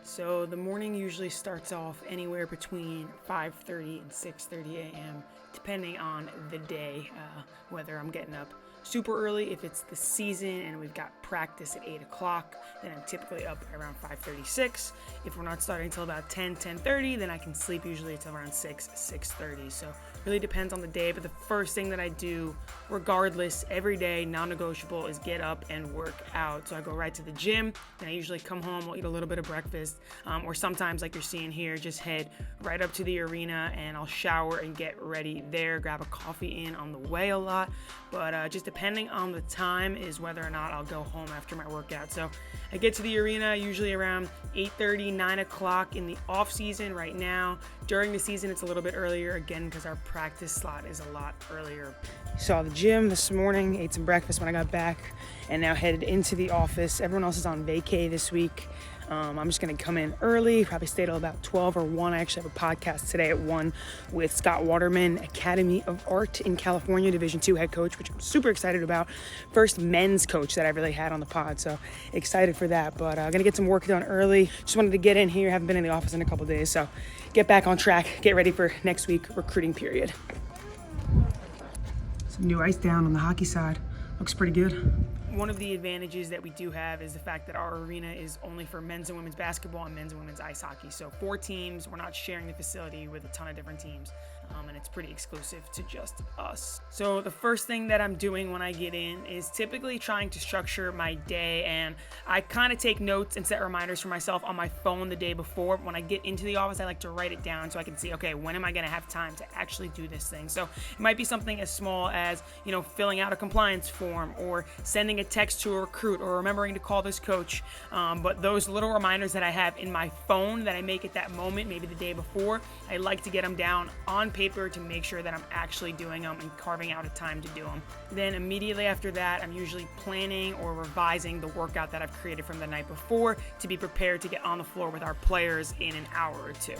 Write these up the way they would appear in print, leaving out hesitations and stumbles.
So the morning usually starts off anywhere between 5:30 and 6:30 a.m. depending on the day, whether I'm getting up super early. If it's the season and we've got practice at 8 o'clock, then I'm typically up around 5:36. If we're not starting until about 10:30, then I can sleep usually until around 6:30. So really depends on the day, but the first thing that I do, regardless, every day, non-negotiable, is get up and work out. So I go right to the gym, then I usually come home, I'll eat a little bit of breakfast, or sometimes, like you're seeing here, just head right up to the arena and I'll shower and get ready there, grab a coffee in on the way a lot, but just depending on the time is whether or not I'll go home after my workout. So I get to the arena usually around 8:30, 9 o'clock in the off season. Right now, during the season, it's a little bit earlier, again, because our practice slot is a lot earlier. Saw the gym this morning, ate some breakfast when I got back, and now headed into the office. Everyone else is on vacay this week. I'm just going to come in early, probably stay till about 12 or 1. I actually have a podcast today at 1 with Scott Waterman, Academy of Art in California, Division II head coach, which I'm super excited about. First men's coach that I've really had on the pod, so excited for that. But I'm going to get some work done early. Just wanted to get in here, haven't been in the office in a couple days, so get back on track, get ready for next week recruiting period. Some new ice down on the hockey side. Looks pretty good. One of the advantages that we do have is the fact that our arena is only for men's and women's basketball and men's and women's ice hockey. So 4 teams, we're not sharing the facility with a ton of different teams. And it's pretty exclusive to just us. So the first thing that I'm doing when I get in is typically trying to structure my day, and I kind of take notes and set reminders for myself on my phone the day before. When I get into the office, I like to write it down so I can see, okay, when am I going to have time to actually do this thing? So it might be something as small as, filling out a compliance form or sending a text to a recruit or remembering to call this coach. But those little reminders that I have in my phone that I make at that moment, maybe the day before, I like to get them down on paper to make sure that I'm actually doing them and carving out a time to do them. Then immediately after that, I'm usually planning or revising the workout that I've created from the night before to be prepared to get on the floor with our players in an hour or two.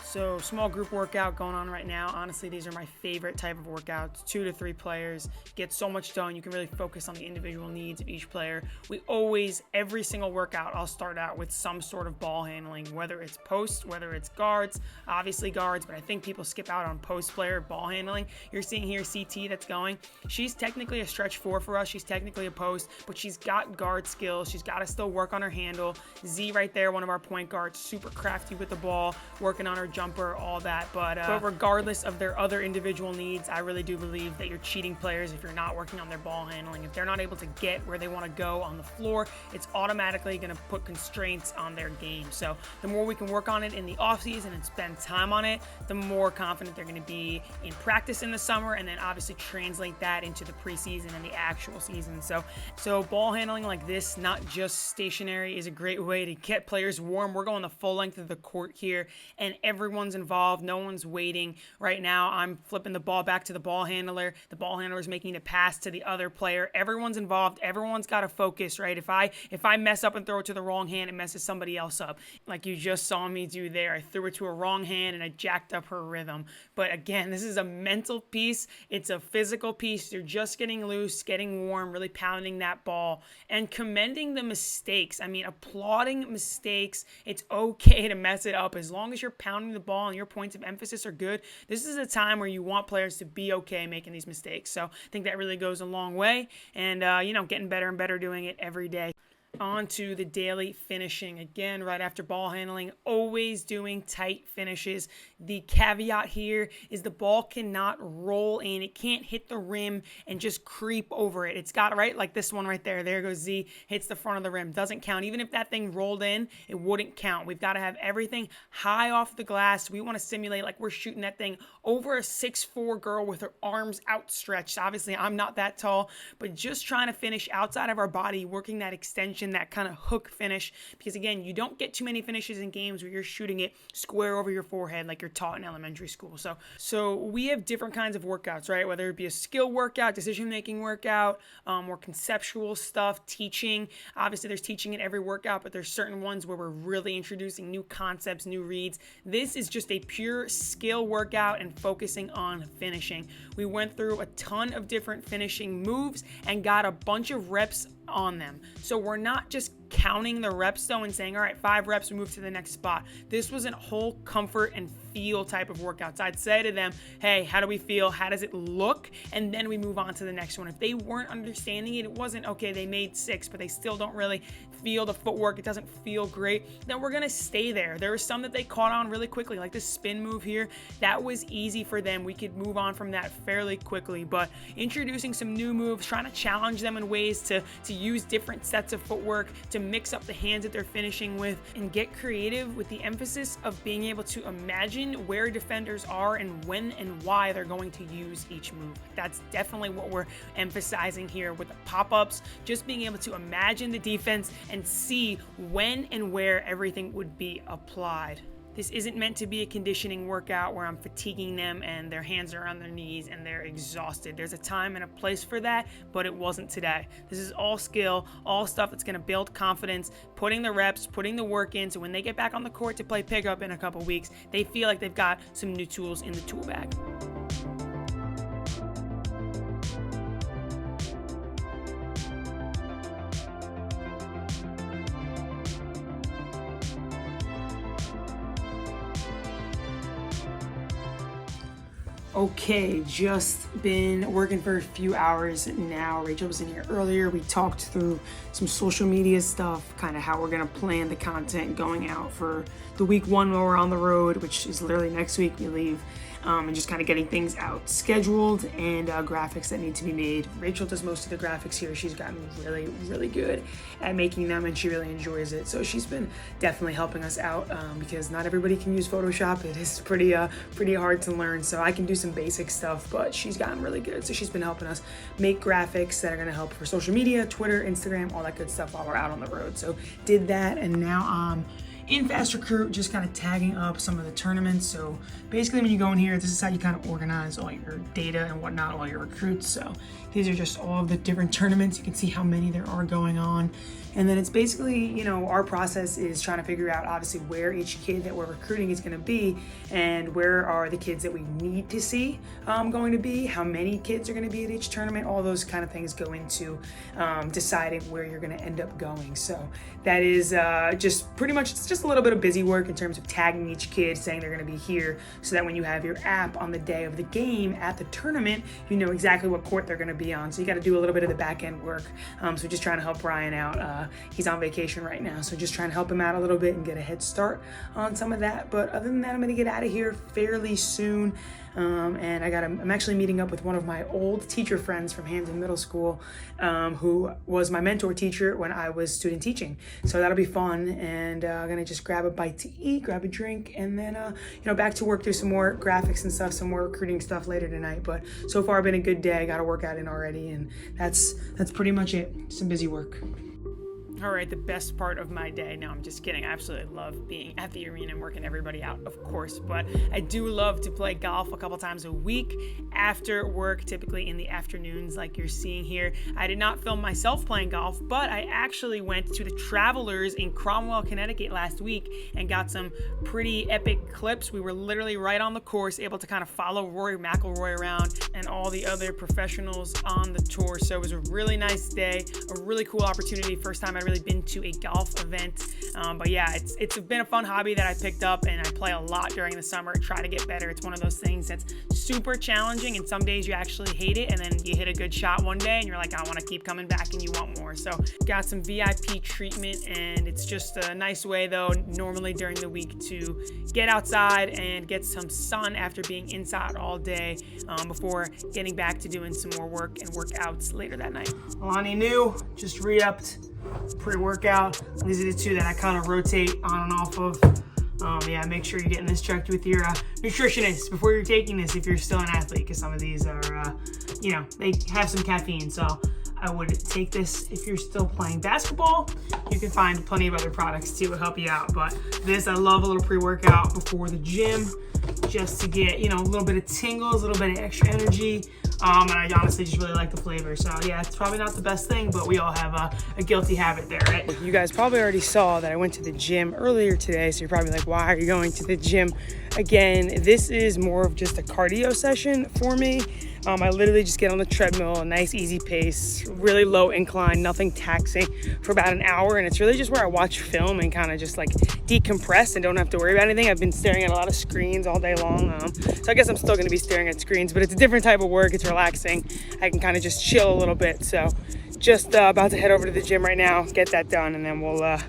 So small group workout going on right now. Honestly, these are my favorite type of workouts. 2 to 3 players, get so much done. You can really focus on the individual needs of each player. We always, every single workout, I'll start out with some sort of ball handling, whether it's post, whether it's guards, obviously guards, but I think people skip out on post player ball handling. You're seeing here CT that's going. She's technically a stretch 4 for us. She's technically a post, but she's got guard skills. She's got to still work on her handle. Z right there, one of our point guards, super crafty with the ball, working on her jumper, all that. But regardless of their other individual needs, I really do believe that you're cheating players if you're not working on their ball handling. If they're not able to get where they want to go on the floor, it's automatically going to put constraints on their game. So the more we can work on it in the offseason and spend time on it, the more confident they're going to be in practice in the summer, and then obviously translate that into the preseason and the actual season. So ball handling like this, not just stationary, is a great way to get players warm. We're going the full length of the court here, and everyone's involved. No one's waiting. Right now, I'm flipping the ball back to the ball handler. The ball handler is making a pass to the other player. Everyone's involved. Everyone's got to focus, right? If I mess up and throw it to the wrong hand, it messes somebody else up. Like you just saw me do there. I threw it to a wrong hand and I jacked up her rhythm. But again, this is a mental piece. It's a physical piece. You're just getting loose, getting warm, really pounding that ball, and commending the mistakes. I mean, applauding mistakes. It's okay to mess it up as long as you're pounding the ball and your points of emphasis are good. This is a time where you want players to be okay making these mistakes. So I think that really goes a long way, and getting better and better doing it every day. On to the daily finishing. Again, right after ball handling, always doing tight finishes. The caveat here is the ball cannot roll in. It can't hit the rim and just creep over it. It's got, right, like this one right there. There goes Z, hits the front of the rim. Doesn't count. Even if that thing rolled in, it wouldn't count. We've got to have everything high off the glass. We want to simulate like we're shooting that thing over a 6'4" girl with her arms outstretched. Obviously, I'm not that tall, but just trying to finish outside of our body, working that extension transition, that kind of hook finish, because again, you don't get too many finishes in games where you're shooting it square over your forehead like you're taught in elementary school. So we have different kinds of workouts, right? Whether it be a skill workout, decision-making workout, more conceptual stuff, teaching. Obviously, there's teaching in every workout, but there's certain ones where we're really introducing new concepts, new reads. This is just a pure skill workout and focusing on finishing. We went through a ton of different finishing moves and got a bunch of reps on them. So we're not just counting the reps though and saying, all right, 5 reps, we move to the next spot. This was a whole comfort and feel type of workouts. I'd say to them, hey, how do we feel? How does it look? And then we move on to the next one. If they weren't understanding it, it wasn't, okay, they made 6, but they still don't really feel the footwork, it doesn't feel great, then we're gonna stay there. There were some that they caught on really quickly, like this spin move here. That was easy for them. We could move on from that fairly quickly, but introducing some new moves, trying to challenge them in ways to use different sets of footwork, to mix up the hands that they're finishing with, and get creative with the emphasis of being able to imagine where defenders are and when and why they're going to use each move. That's definitely what we're emphasizing here with the pop-ups, just being able to imagine the defense and see when and where everything would be applied. This isn't meant to be a conditioning workout where I'm fatiguing them and their hands are on their knees and they're exhausted. There's a time and a place for that, but it wasn't today. This is all skill, all stuff that's going to build confidence, putting the reps, putting the work in, so when they get back on the court to play pickup in a couple weeks, they feel like they've got some new tools in the tool bag. Okay, just been working for a few hours now. Rachel was in here earlier. We talked through some social media stuff, kind of how we're gonna plan the content going out for the week 1 while we're on the road, which is literally next week we leave. And just kind of getting things out scheduled and graphics that need to be made. Rachel does most of the graphics here. She's gotten really, really good at making them and she really enjoys it. So she's been definitely helping us out because not everybody can use Photoshop. It is pretty hard to learn. So I can do some basic stuff, but she's gotten really good. So she's been helping us make graphics that are gonna help for social media, Twitter, Instagram, all that good stuff while we're out on the road. So did that, and now in Fast Recruit, just kind of tagging up some of the tournaments. So basically when you go in here, this is how you kind of organize all your data and whatnot, all your recruits. So these are just all of the different tournaments. You can see how many there are going on. And then it's basically, you know, our process is trying to figure out obviously where each kid that we're recruiting is gonna be and where are the kids that we need to see going to be, how many kids are gonna be at each tournament. All those kind of things go into deciding where you're gonna end up going. So that is just pretty much, it's just a little bit of busy work in terms of tagging each kid, saying they're gonna be here, so that when you have your app on the day of the game at the tournament, you know exactly what court they're gonna be on. So you gotta do a little bit of the back end work. So just trying to help Ryan out. He's on vacation right now, so just trying to help him out a little bit and get a head start on some of that. But other than that, I'm gonna get out of here fairly soon. And I'm actually meeting up with one of my old teacher friends from Hampton Middle School, who was my mentor teacher when I was student teaching. So that'll be fun, and I'm gonna just grab a bite to eat, grab a drink, and then back to work, do some more graphics and stuff, some more recruiting stuff later tonight. But so far, been a good day. I got a workout in already, and that's pretty much it. Some busy work. All right, the best part of my day. No, I'm just kidding. I absolutely love being at the arena and working everybody out, of course. But I do love to play golf a couple times a week after work, typically in the afternoons like you're seeing here. I did not film myself playing golf, but I actually went to the Travelers in Cromwell, Connecticut last week and got some pretty epic clips. We were literally right on the course, able to kind of follow Rory McIlroy around and all the other professionals on the tour. So it was a really nice day, a really cool opportunity. First time I'd really been to a golf event. But yeah, it's been a fun hobby that I picked up, and I play a lot during the summer, try to get better. It's one of those things that's super challenging, and some days you actually hate it, and then you hit a good shot one day and you're like, I want to keep coming back, and you want more. So got some VIP treatment, and it's just a nice way though, normally during the week, to get outside and get some sun after being inside all day before getting back to doing some more work and workouts later that night. Lonnie New just re-upped pre-workout. These are the two that I kind of rotate on and off of. Yeah, make sure you're getting this checked with your nutritionist before you're taking this if you're still an athlete, because some of these are, they have some caffeine. So I would take this. If you're still playing basketball, you can find plenty of other products too to help you out. But this, I love a little pre-workout before the gym, just to get, a little bit of tingles, a little bit of extra energy. And I honestly just really like the flavor. So yeah, it's probably not the best thing, but we all have a guilty habit there, right? You guys probably already saw that I went to the gym earlier today, so you're probably like, why are you going to the gym again? This is more of just a cardio session for me. I literally just get on the treadmill, a nice easy pace, really low incline, nothing taxing, for about an hour. And it's really just where I watch film and kind of just like decompress and don't have to worry about anything. I've been staring at a lot of screens all day long. So I guess I'm still going to be staring at screens, but it's a different type of work. It's relaxing. I can kind of just chill a little bit. So just about to head over to the gym right now, get that done, and then we'll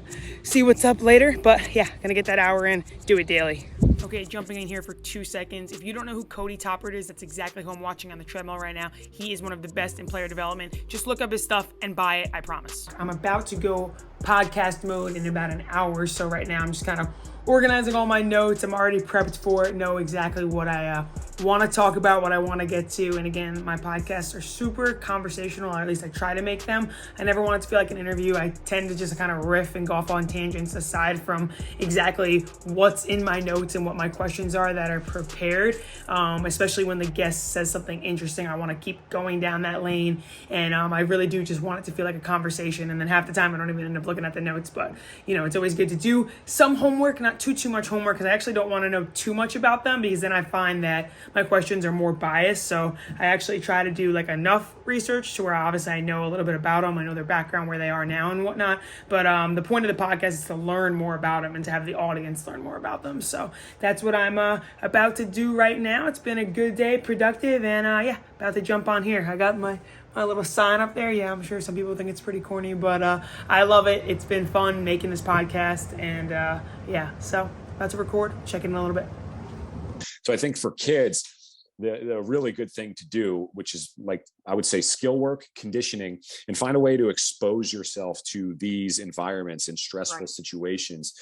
see what's up later. But yeah, gonna get that hour in, do it daily. Okay, jumping in here for 2 seconds. If you don't know who Cody Toppert is, that's exactly who I'm watching on the treadmill right now. He is one of the best in player development. Just look up his stuff and buy it, I promise. I'm about to go podcast mode in about an hour, so right now I'm just kind of organizing all my notes. I'm already prepped for it, know exactly what I want to talk about, what I want to get to. And again, my podcasts are super conversational, or at least I try to make them. I never want it to feel like an interview. I tend to just kind of riff and go off on tangents aside from exactly what's in my notes and what my questions are that are prepared, especially when the guest says something interesting. I want to keep going down that lane, and I really do just want it to feel like a conversation. And then half the time I don't even end up looking at the notes, but it's always good to do some homework, not too much homework, because I actually don't want to know too much about them, because then I find that my questions are more biased. So I actually try to do like enough research to where obviously I know a little bit about them. I know their background, where they are now and whatnot. But the point of the podcast is to learn more about them and to have the audience learn more about them. So that's what I'm about to do right now. It's been a good day, productive, and yeah, about to jump on here. I got my little sign up there. Yeah, I'm sure some people think it's pretty corny, but I love it. It's been fun making this podcast, and yeah, so about to record. Check in a little bit. So I think for kids, the really good thing to do, which is like, I would say, skill work, conditioning, and find a way to expose yourself to these environments in stressful situations.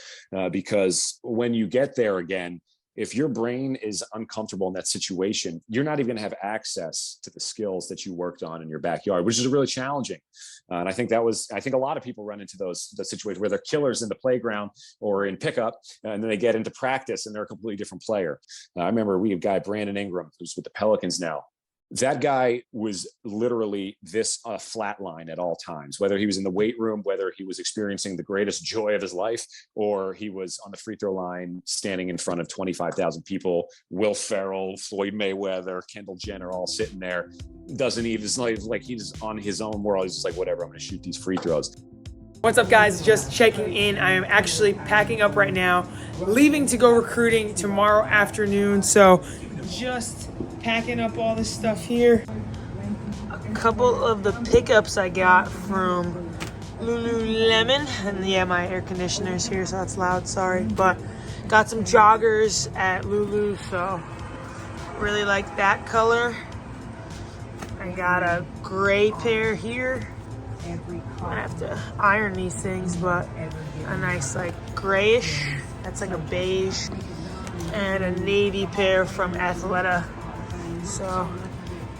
Because when you get there again, if your brain is uncomfortable in that situation, you're not even going to have access to the skills that you worked on in your backyard, which is really challenging. And I think a lot of people run into those situations where they're killers in the playground or in pickup, and then they get into practice and they're a completely different player. I remember we have guy Brandon Ingram, who's with the Pelicans now. That guy was literally this flat line at all times, whether he was in the weight room, whether he was experiencing the greatest joy of his life, or he was on the free throw line standing in front of 25,000 people. Will Ferrell, Floyd Mayweather, Kendall Jenner, all sitting there. Doesn't even, like he's on his own world. He's just like, whatever, I'm going to shoot these free throws. What's up, guys? Just checking in. I am actually packing up right now, leaving to go recruiting tomorrow afternoon. So just packing up all this stuff here. A couple of the pickups I got from Lululemon, and yeah, my air conditioner's here, so that's loud, sorry. But got some joggers at Lulu, so really like that color. I got a gray pair here. I have to iron these things, but a nice like grayish, that's like a beige, and a navy pair from Athleta. So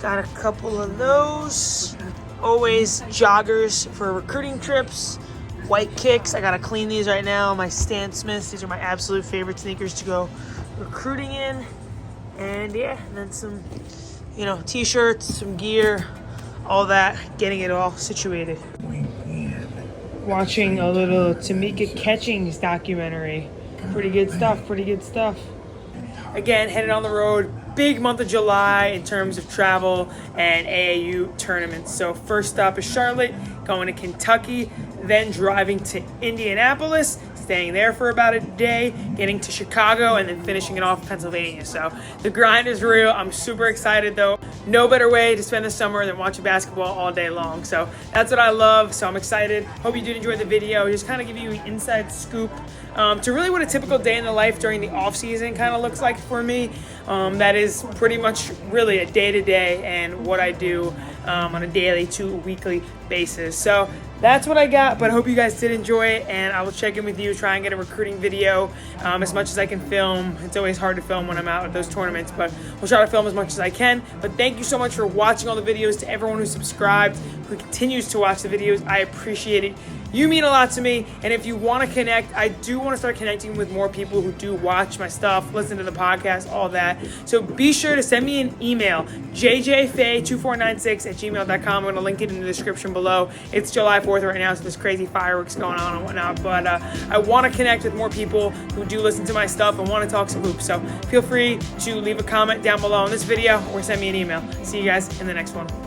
got a couple of those. Always joggers for recruiting trips. White kicks, I gotta clean these right now. My Stan Smiths, these are my absolute favorite sneakers to go recruiting in. And yeah, and then some t-shirts, some gear, all that, getting it all situated. Watching a little Tamika Catchings documentary. Pretty good stuff. Again, headed on the road. Big month of July in terms of travel and AAU tournaments. So first stop is Charlotte, going to Kentucky, then driving to Indianapolis, staying there for about a day, getting to Chicago, and then finishing it off in Pennsylvania. So the grind is real. I'm super excited though. No better way to spend the summer than watching basketball all day long. So that's what I love. So I'm excited. Hope you did enjoy the video. Just kind of give you an inside scoop to really what a typical day in the life during the off season kind of looks like for me. That is pretty much really a day-to-day and what I do on a daily to weekly basis. So that's what I got, but I hope you guys did enjoy it, and I will check in with you, try and get a recruiting video as much as I can film. It's always hard to film when I'm out at those tournaments, but we'll try to film as much as I can. But thank you so much for watching all the videos. To everyone who subscribed, who continues to watch the videos, I appreciate it. You mean a lot to me, and if you want to connect, I do want to start connecting with more people who do watch my stuff, listen to the podcast, all that. So be sure to send me an email, jjfay2496@gmail.com. I'm going to link it in the description below. It's July 4th right now, so there's crazy fireworks going on and whatnot, but I want to connect with more people who do listen to my stuff and want to talk some hoops. So feel free to leave a comment down below on this video or send me an email. See you guys in the next one.